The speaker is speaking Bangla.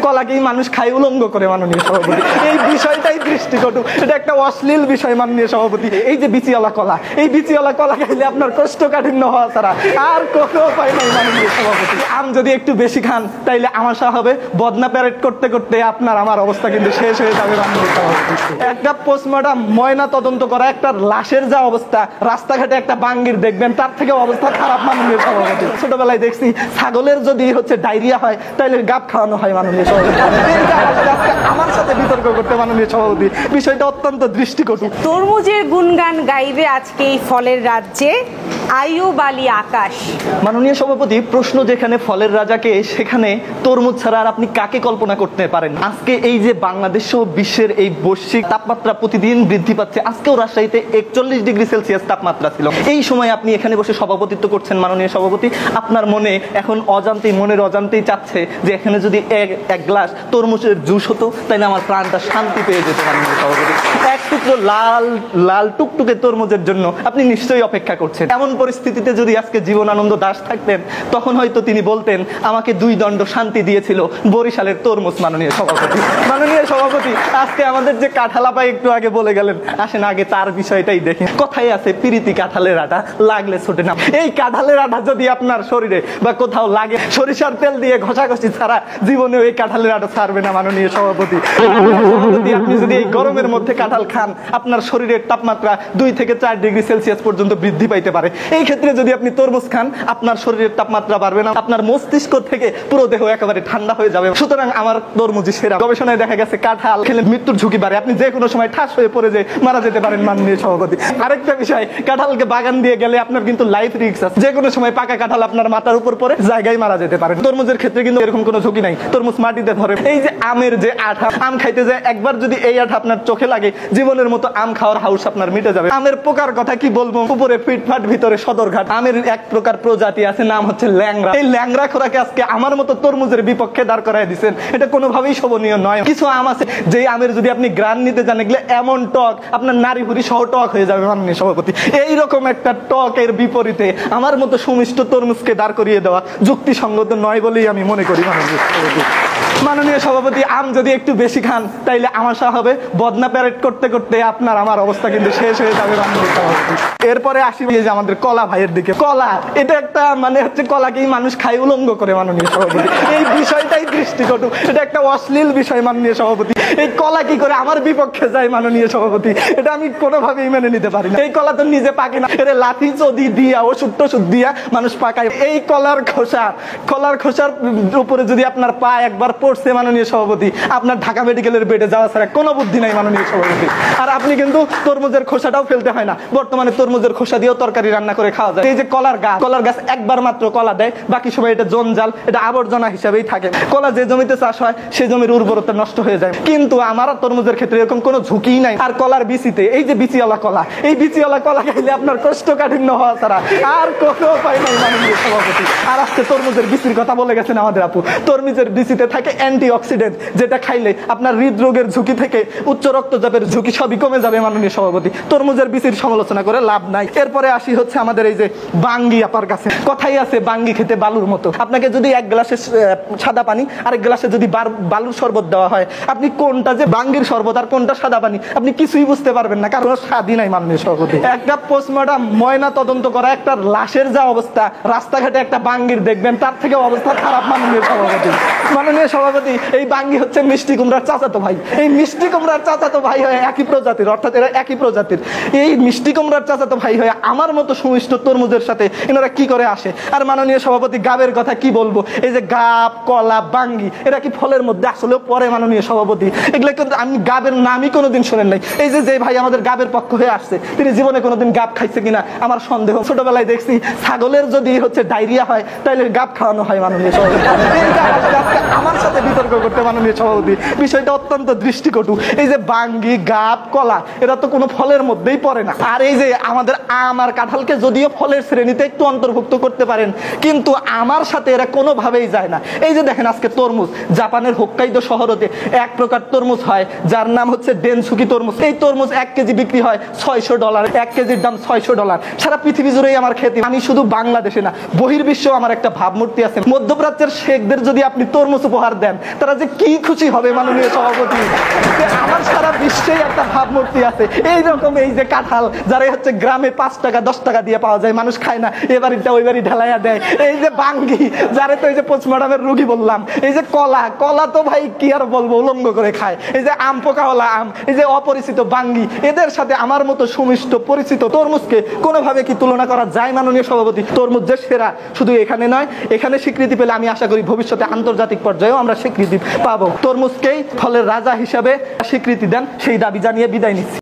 কলাকেই মানুষ খায় উলঙ্গ করে মাননীয় সভাপতি, এই বিষয়টাই দৃষ্টিকটু, এটা একটা অশ্লীল বিষয় মাননীয় সভাপতি। এই যে বিচিওয়ালা কলা, এই বিচিওয়ালা কলা খাইলে আপনার কোষ্ঠকাঠিন্য হওয়া ছাড়া আর কোনো উপায় নাই মাননীয় সভাপতি। আম যদি একটু বেশি খান তাইলে আমাশা হবে, বদনা প্যারেড করতে করতে আপনার আমার অবস্থা কিন্তু শেষ হয়ে যাবে মাননীয় সভাপতি। একটা পোস্টমর্টম ময়না তদন্ত করা একটা লাশের যা অবস্থা, রাস্তাঘাটে একটা বাঙ্গির দেখবেন তার থেকে অবস্থা খারাপ মাননীয় সভাপতি। ছোটবেলায় দেখছি ছাগলের যদি ডায়রিয়া হয় তাহলে গাব খাওয়ানো হয় মাননীয় সভাপতি। আমার সাথে বিতর্ক করতে মাননীয় সভাপতি, বিষয়টা অত্যন্ত দৃষ্টিকটু। তরমুজের গুণগান গাইবে আজকে এই ফলের রাজ্যে আইয়ুব আলী আকাশ। মাননীয় সভাপতি, প্রশ্ন যেখানে ফলের রাজাকে, সেখানে তরমুজ ছাড়া আর আপনি কাকে কল্পনা করতে পারেন? আজকে এই যে বাংলাদেশ সহ বিশ্বের এই বৈশ্বিক তাপমাত্রা প্রতিদিন বৃদ্ধি পাচ্ছে, আজকেও রাজশাহীতে 41 ডিগ্রি সেলসিয়াস তাপমাত্রা ছিল। এই সময় আপনি এখানে বসে সভাপতিত্ব করছেন মাননীয় সভাপতি, আপনার মনে এখন মনের অজান্তেই চাচ্ছে যে এখানে যদি এক গ্লাস তরমুজের জুস হতো তাহলে আমার প্রাণটা শান্তি পেয়ে যেত মাননীয় সভাপতি। এক টুকরো লাল লাল টুকটুকে তরমুজের জন্য আপনি নিশ্চয়ই অপেক্ষা করছেন। এমন পরিস্থিতিতে যদি আজকে জীবনানন্দ দাশ থাকতেন, তখন হয়তো তিনি বলতেন আমাকে 2 দণ্ড শান্তি দিয়েছিল বরিশালের তরমুজ। মাননীয় সভাপতি, মাননীয় সভাপতি, আজকে আমাদের যে কাঁঠালাপাই একটু আগে বলে গেলেন, আসেন আগে তার বিষয়টাই দেখি। কথাই আছে প্রীতি কাঁঠালের আটা লাগলে ছোটে না। এই কাঁঠালের আটা যদি আপনার শরীরে বা কোথাও লাগে, সরিষার তেল দিয়ে ঘষাঘষি ছাড়া জীবনে এই কাঁঠালের আটা ছাড়বে না মাননীয় সভাপতি। আপনি যদি এই গরমের মধ্যে কাঁঠাল খান, আপনার শরীরের তাপমাত্রা 2 থেকে 4 ডিগ্রি সেলসিয়াস পর্যন্ত বৃদ্ধি পাইতে পারে। এই ক্ষেত্রে যদি আপনি তরমুজ খান, আপনার শরীরের তাপমাত্রা বাড়বে না, আপনার মস্তিষ্ক থেকে পুরো দেহ একেবারে ঠান্ডা হয়ে যাবে। সুতরাং আমার তরমুজই সেরা। গবেষণায় দেখা গেছে কাঁঠাল খেলে মৃত্যুর ঝুঁকি বাড়ে, আপনি যে কোনো সময় ঠাস হয়ে পড়ে যে মারা যেতে পারেন মাননীয় সভাপতি। আরেকটা বিষয়, কাঁঠালকে বাগান দিয়ে গেলে আপনার কিন্তু লাইফ রিস্ক আছে, যে কোনো সময় পাকা কাঁঠাল আপনার মাথার উপর পড়ে জায়গায় মারা যেতে পারেন। তরমুজের ক্ষেত্রে কিন্তু এরকম কোনো ঝুঁকি নাই, তরমুজ মাটিতে ধরে। এই যে আমের যে আঠা, আম খাইতে যায় একবার যদি এই আঠা আপনার চোখে লাগে, জীবনের মতো আম খাওয়ার হাউস আপনার মিটে যাবে। আমের পোকার কথা কি বলবো, উপরে ফিটফাট ভিতরে সদরঘাট। আমের এক প্রকার প্রজাতি আছে, নাম হচ্ছে ল্যাংড়া। এই ল্যাংড়া খোরাকে আজকে আমার মতো তরমুজের বিপক্ষে দাঁড় করায় দিচ্ছেন, এটা কোনোভাবেই শোভনীয় নয়। কিছু আম আছে যে আমের যদি আপনি গ্রান নিতে জানেন, এগুলো এমন টক আপনার নারী ভুড়ি সহ টক হয়ে যাবে মাননীয় সভাপতি। এইরকম একটা টকের বিপরীতে আমার মতো সুমিষ্ট তরমুজকে দাঁড় করিয়ে দেওয়া যুক্তিসঙ্গত নয় বলেই আমি মনে করি মাননীয় সভাপতি। মাননীয় সভাপতি, আম যদি একটু বেশি খান তাইলে আমাশা হবে, বদনা প্যারেড করতে করতে আপনার আমার অবস্থা কিন্তু শেষ হয়ে যাবে মাননীয় সভাপতি। এরপরে আসি যে আমাদের কলা ভাইয়ের দিকে। কলা, এটা একটা কলাকেই মানুষ খায় উলঙ্গ করে মাননীয় সভাপতি, এই বিষয়টাই দৃষ্টিকটু, এটা একটা অশ্লীল বিষয় মাননীয় সভাপতি। এই কলা কি করে আমার বিপক্ষে যায় মাননীয় সভাপতি, এটা আমি কোনোভাবেই মেনে নিতে পারি না। এই কলা তো নিজে পাকে না, এটা লাথি চদি দিয়া ওষুধ টষুধ দিয়া মানুষ পাকায়। এই কলার খোসার উপরে যদি আপনার পা একবার পড়ছে মাননীয় সভাপতি, আপনার ঢাকা মেডিকেলের বেডে যাওয়া ছাড়া কোনো বুদ্ধি নাই মাননীয় সভাপতি। আর আপনি কিন্তু তরমুজের খোসাটাও ফেলতে হয় না, বর্তমানে তরমুজের খোসা দিয়েও তরকারি রান্না করে খাওয়া যায়। এই যে কলার গাছ একবার মাত্র কলা দেয়, বাকি সময় এটা জঞ্জাল, এটা আবর্জনা হিসাবেই থাকে। কলা যে জমিতে চাষ হয় সেই জমির উর্বরতা নষ্ট হয়ে যায়, কিন্তু আমার তরমুজের ক্ষেত্রে এরকম কোনো ঝুঁকি নাই। আর কলার বিচিতে, এই যে বিচিওয়ালা কলা, এই বিচিওয়ালা কলা খাইলে আপনার কোষ্ঠকাঠিন্য হওয়া ছাড়া আর কোনো উপায় নাই মাননীয় সভাপতি। আর আজকে তরমুজের বিচির কথা বলে গেছেন আমাদের আপু। তরমুজের বিচিতে থাকে অ্যান্টিঅক্সিডেন্ট, যেটা খাইলে আপনার হৃদরোগের ঝুঁকি থেকে উচ্চ রক্তচাপের ঝুঁকি সবই কমে যাবে মাননীয় সভাপতি। তরমুজের বিচির সমালোচনা করে লাভ নাই। এরপরে আসি হচ্ছে আমাদের এই যে বাঙ্গি আপার কাছে। কথাই আছে বাঙ্গি খেতে বালুর মতো। আপনাকে যদি এক গ্লাসে সাদা পানি আর এক গ্লাসে যদি বালুর শরবত দেওয়া হয়, আপনি কোনটা যে বাঙ্গির শরবত আর কোনটা সাদা পানি আপনি কিছুই বুঝতে পারবেন না, কারণ স্বাদই নাই মাননীয় সভাপতি। একটা পোস্টমর্টম ময়না তদন্ত করা একটা লাশের যা অবস্থা, রাস্তাঘাটে একটা বাঙ্গির দেখবেন তার থেকে অবস্থা খারাপ মাননীয় সভাপতি। মাননীয় সভাপতি, এই বাঙ্গি হচ্ছে মিষ্টি কুমড়ার চাচাতো ভাই। এই মিষ্টি কুমড়ার চাচাতো ভাই হয়ে একই প্রজাতির, অর্থাৎ এরা একই প্রজাতির। এই মিষ্টি কুমড়ার চাচাতো ভাই হয়ে আমার মতো সুমিষ্ট তরমুজের সাথে এনারা কি করে আসে? আর মাননীয় সভাপতি, গাবের কথা কি বলবো, এই যে গাব, কলা, বাঙ্গি, এরা কি ফলের মধ্যে আসলেও পরে মাননীয় সভাপতি? এগুলো কিন্তু আমি গাবের নামই কোনোদিন শোনেন নাই। এই যে ভাই আমাদের গাবের পক্ষ হয়ে আসছে, তিনি জীবনে কোনোদিন গাব খাইছে কিনা আমার সন্দেহ। ছোটবেলায় দেখছি ছাগলের যদি ডায়রিয়া হয় তাহলে গাব খাওয়ানো হয় মাননীয় সভাপতি। আমার সাথে বিতর্ক করতে মাননীয় সভাপতি, বিষয়টা অত্যন্ত দৃষ্টিকটু। এই যে বাঙ্গি, গাব, কলা, এরা তো কোনো ফলের মধ্যেই পড়ে না। আর এই যে আমাদের আম আর কাঁঠালকে যদিও ফলের শ্রেণীতে একটু অন্তর্ভুক্ত করতে পারেন, কিন্তু আমার সাথে এরা কোনোভাবেই যায় না। এই যে দেখেন আজকে তরমুজ, জাপানের হোক্কাইদো শহরতে এক প্রকার তরমুজ হয় যার নাম হচ্ছে ডেনসুকি তরমুজ। এই তরমুজ 1 কেজি বিক্রি হয় $600, 1 কেজির দাম $600। সারা পৃথিবী জুড়েই আমার খ্যাতি। আমি শুধু বাংলাদেশে না, বহির্বিশ্বেও আমার একটা ভাবমূর্তি আছে। মধ্যপ্রাচ্যের শেখদের যদি আপনি তরমুজ উপহার দেন, তারা যে কি খুশি হবে মাননীয় সভাপতি, যে আমার সারা বিশ্বেই একটা ভাবমূর্তি আছে এইরকম। এই যে কাঁঠাল যারা হচ্ছে গ্রামে 5 টাকা 10 টাকা দিয়ে পাওয়া যায়, মানুষ খায় না, এবারিটা ওই বাড়ি ঢালাইয়া দেয়। এই যে বাঙ্গি যারে তো এই যে পোস্টমর্টমের রুগী বললাম, এই যে কলা তো ভাই কি আর বলবো, উলঙ্গ করে খায়। এই যে আম পোকাওয়ালা আম, এই যে অপরিচিত বাঙ্গি, এদের সাথে আমার মতো সুমিষ্ট পরিচিত তরমুজকে কোনোভাবে কি তুলনা করা যায় মাননীয় সভাপতি? তরমুজ যে সেরা, শুধু এখানে নয়, এখানে স্বীকৃতি পেলে আমি আশা করি ভবিষ্যতে আন্তর্জাতিক পর্যায়েও আমরা স্বীকৃতি পাবো। তরমুজকেই ফলের রাজা হিসাবে স্বীকৃতি দেন, সেই দাবি জানিয়ে বিদায় নিচ্ছি।